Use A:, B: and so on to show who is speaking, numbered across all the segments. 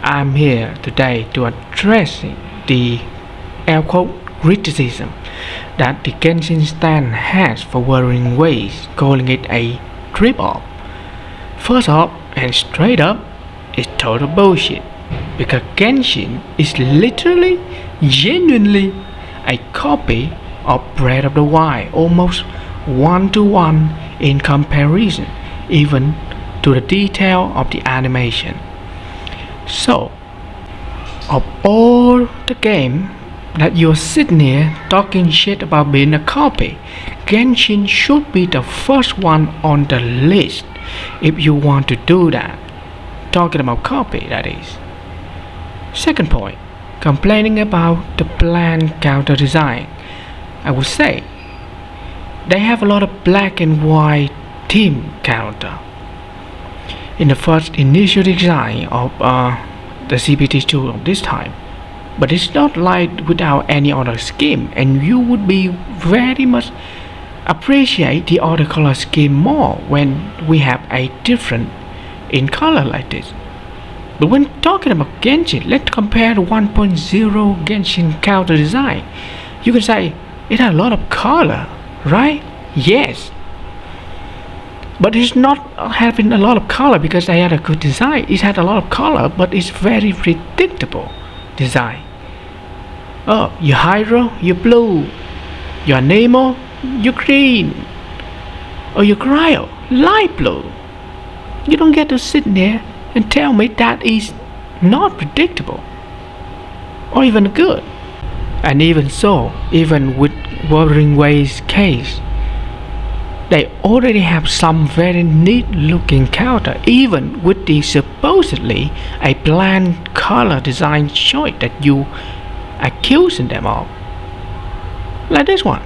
A: I'm here today to address the air quote criticism that the Genshin stand has for Wuthering Ways, calling it a rip-off. First off, and straight up, it's total bullshit. Because Genshin is literally, genuinely a copy of Breath of the Wild, almost one to one in comparison, even to the detail of the animation. So, of all the game that you're sitting here talking shit about being a copy, Genshin should be the first one on the list if you want to do that. Talking about copy, that is. Second point, complaining about the bland counter design. I would say they have a lot of black and white theme counter in the first initial design of the CPT2 of this time, but it's not like without any other scheme, and you would be very much appreciate the other color scheme more when we have a different in color like this. But when talking about Genshin, let's compare the 1.0 Genshin counter design. You can say it had a lot of color, right? Yes. But it's not having a lot of color because they had a good design. It had a lot of color, but it's very predictable design. Oh, you're Hydro, you're blue. You're Nemo, you're green. Or you're Cryo, light blue. You don't get to sit there and tell me that is not predictable or even good. And even so, even with Wuthering Ways case, they already have some very neat looking counter, even with the supposedly a bland color design choice that you accusing them of. Like this one.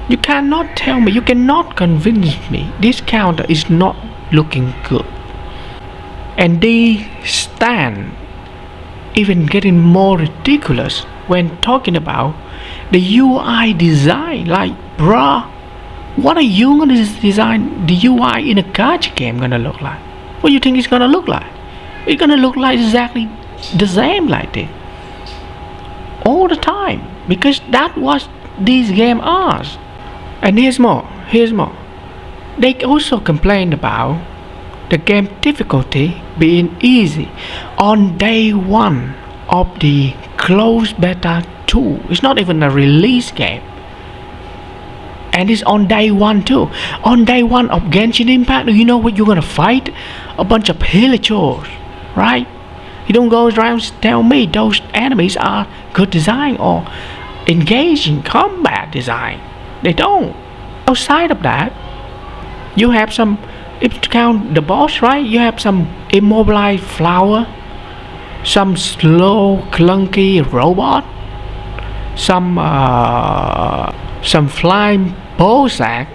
A: You cannot tell me, you cannot convince me this counter is not looking good. And they stand even getting more ridiculous when talking about the UI design. Like, bruh, what are you gonna design the UI in a gacha game gonna look like? What do you think it's gonna look like? It's gonna look like exactly the same like this all the time, because that was these games are. And here's more. They also complained about the game difficulty being easy on day one of the closed beta 2. It's not even a release game, and it's on day one too. On day one of Genshin Impact, you know what you're gonna fight? A bunch of pillagers, right? You don't go around tell me those enemies are good design or engaging combat design. They don't. Outside of that, you have some, if you count the boss, right, you have some immobilized flower, some slow clunky robot, some flying ballsack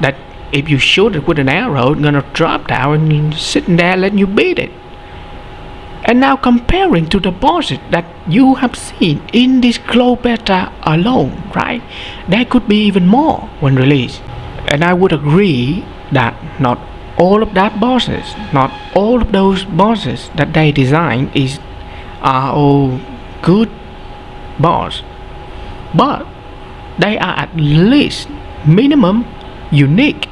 A: that if you shoot it with an arrow, it's gonna drop down and sitting there letting you beat it. And now comparing to the bosses that you have seen in this closed beta alone, right, there could be even more when released. And I would agree that not all of those bosses that they design are all good boss, but they are at least minimum unique.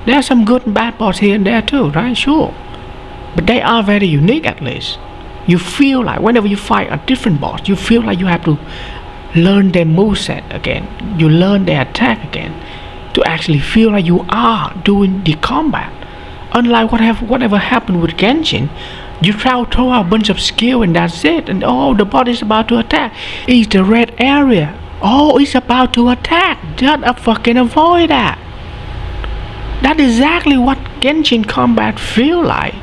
A: There are some good and bad boss here and there too, right? Sure, but they are very unique. At least you feel like whenever you fight a different boss, you feel like you have to learn their moveset again, you learn their attack again, to actually feel like you are doing the combat. Unlike whatever happened with Genshin, you throw out a bunch of skill and that's it, and oh, the bot is about to attack. It's the red area. Oh, it's about to attack. Just fucking avoid that. That's exactly what Genshin combat feel like.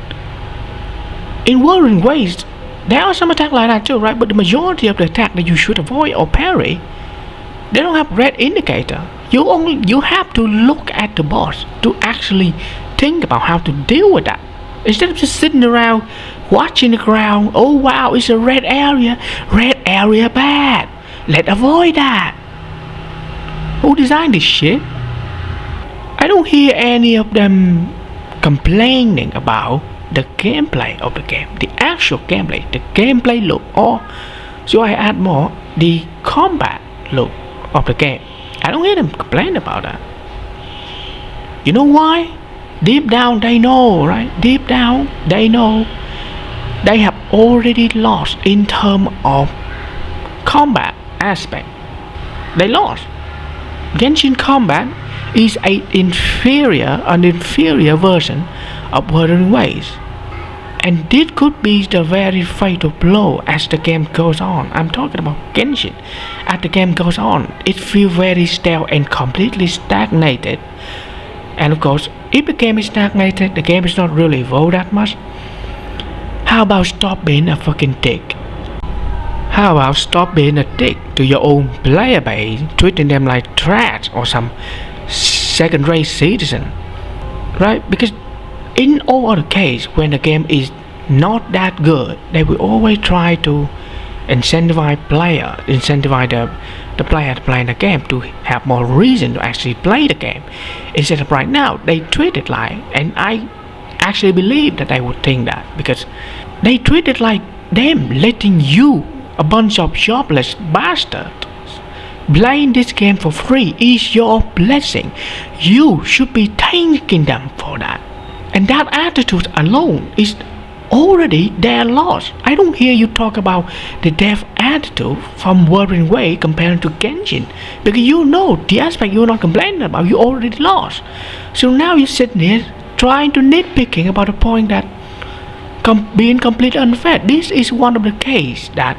A: In Wuthering Ways, there are some attacks like that too, right? But the majority of the attack that you should avoid or parry, they don't have red indicator. You have to look at the boss to actually think about how to deal with that. Instead of just sitting around watching the ground, oh wow, it's a red area bad. Let's avoid that. Who designed this shit? I don't hear any of them complaining about the gameplay of the game, the actual gameplay, the gameplay loop, or should I add more, the combat loop of the game. I don't hear them complain about that. You know why? Deep down they know, right? Deep down they know they have already lost in terms of combat aspect. They lost. Genshin combat is an inferior version of Wuthering Waves, and this could be the very fatal blow as the game goes on. I'm talking about Genshin. As the game goes on, it feels very stale and completely stagnated. And of course, if the game is stagnated, the game is not really evolved that much. How about stop being a fucking dick? How about stop being a dick to your own player base, treating them like trash or some second-rate citizen, right? Because in all other cases, when the game is not that good, they will always try to incentivize the player to play the game, to have more reason to actually play the game. Instead of right now, they treat it like, and I actually believe that they would think that, because they treat it like them letting you, a bunch of jobless bastards, playing this game for free is your blessing. You should be thanking them for that. And that attitude alone is already their loss. I don't hear you talk about the dev attitude from Wuthering Way compared to Genshin, because you know the aspect you're not complaining about, you already lost. So now you're sitting here trying to nitpicking about a point that being completely unfair. This is one of the cases that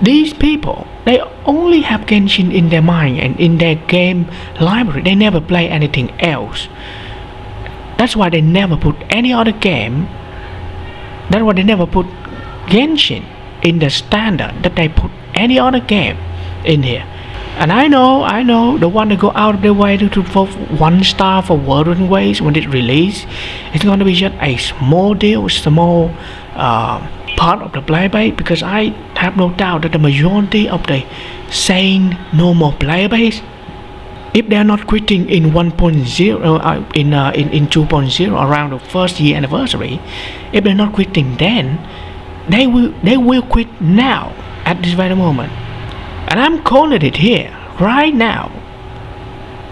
A: these people, they only have Genshin in their mind and in their game library. They never play anything else. That's why they never put any other game. That's why they never put Genshin in the standard that they put any other game in here. And I know the one that go out of their way to vote 1 star for Wuthering Waves when it release, it's going to be just a small deal, small part of the player base, because I have no doubt that the majority of the sane normal player base, if they are not quitting in 1.0 in 2.0 around the first year anniversary, if they're not quitting then, they will quit now at this very moment. And I'm calling it here right now.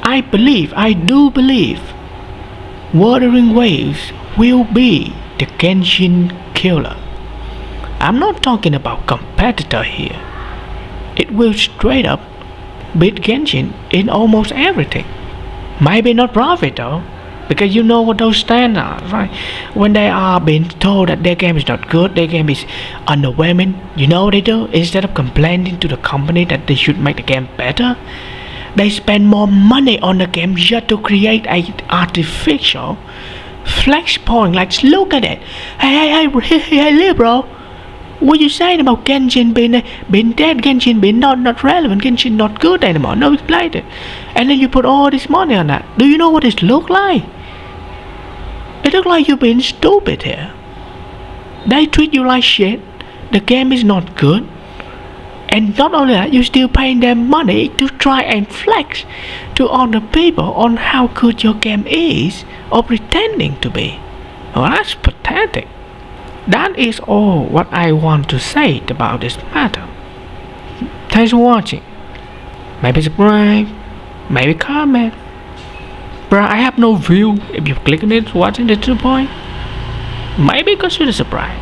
A: I do believe Wuthering Waves will be the Genshin killer. I'm not talking about competitor here. It will straight up beat Genshin in almost everything. Maybe not profit though, because you know what those standards, right? When they are being told that their game is not good, their game is underwhelming, you know what they do? Instead of complaining to the company that they should make the game better, they spend more money on the game just to create a artificial flex point. Like, look at it. Hey, bro. What you saying about Genshin being dead, Genshin being not relevant, Genshin not good anymore, nobody played it, and then you put all this money on that? Do you know what it look like? It look like you're being stupid here. They treat you like shit, the game is not good, and not only that, you're still paying them money to try and flex to other people on how good your game is, or pretending to be. Well, that's pathetic. That is all what I want to say about this matter. Thanks for watching. Maybe subscribe, maybe comment. Bruh, I have no view. If you click on it watching the 2 point, maybe consider subscribe.